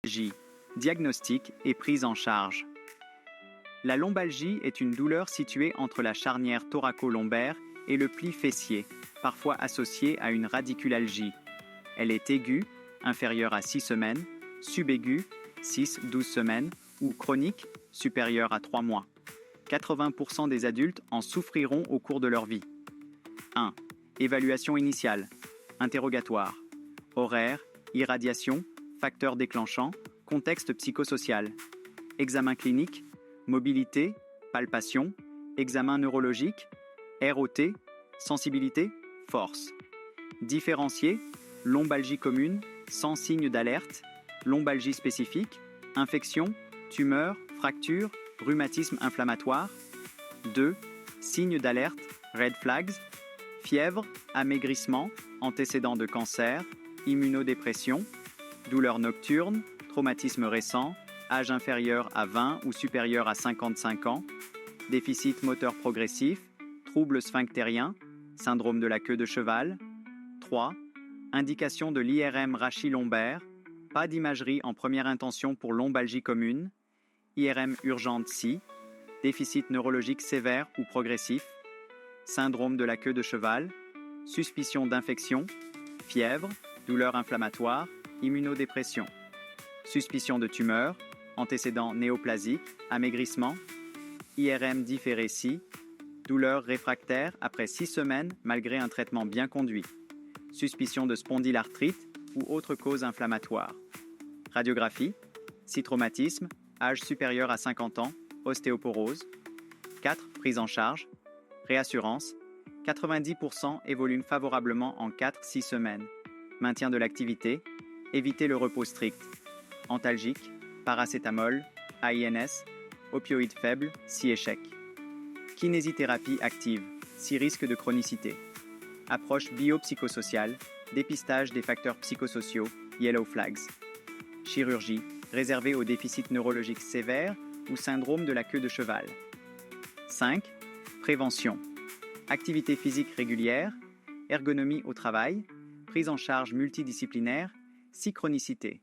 J. Diagnostic et prise en charge. La lombalgie est une douleur située entre la charnière thoraco-lombaire et le pli fessier, parfois associée à une radiculalgie. Elle est aiguë, inférieure à 6 semaines, subaiguë, 6-12 semaines, ou chronique, supérieure à 3 mois. 80% des adultes en souffriront au cours de leur vie. 1. Évaluation initiale. Interrogatoire. Horaire, irradiation, facteurs déclenchants, contexte psychosocial. Examen clinique, mobilité, palpation, examen neurologique, ROT, sensibilité, force. Différencier, lombalgie commune, sans signe d'alerte, lombalgie spécifique, infection, tumeur, fracture, rhumatisme inflammatoire. 2. Signes d'alerte, red flags, fièvre, amaigrissement, antécédent de cancer, immunodépression, douleur nocturne, traumatisme récent, âge inférieur à 20 ou supérieur à 55 ans, déficit moteur progressif, troubles sphinctériens, syndrome de la queue de cheval. 3. Indication de l'IRM rachis-lombaire, pas d'imagerie en première intention pour lombalgie commune, IRM urgente si, déficit neurologique sévère ou progressif, syndrome de la queue de cheval, suspicion d'infection, fièvre, douleur inflammatoire, immunodépression, suspicion de tumeur, antécédent néoplasique, amaigrissement, IRM différé si, douleur réfractaire après 6 semaines malgré un traitement bien conduit, suspicion de spondylarthrite ou autre cause inflammatoire. Radiographie, cytotraumatisme, âge supérieur à 50 ans, ostéoporose. 4. Prise en charge, réassurance, 90% évoluent favorablement en 4-6 semaines. Maintien de l'activité, éviter le repos strict. Antalgique, paracétamol, AINS, opioïdes faibles, si échec. Kinésithérapie active, si risque de chronicité. Approche biopsychosociale, dépistage des facteurs psychosociaux, yellow flags. Chirurgie, réservée aux déficits neurologiques sévères ou syndrome de la queue de cheval. 5. Prévention. Activité physique régulière, ergonomie au travail, prise en charge multidisciplinaire, si chronicité.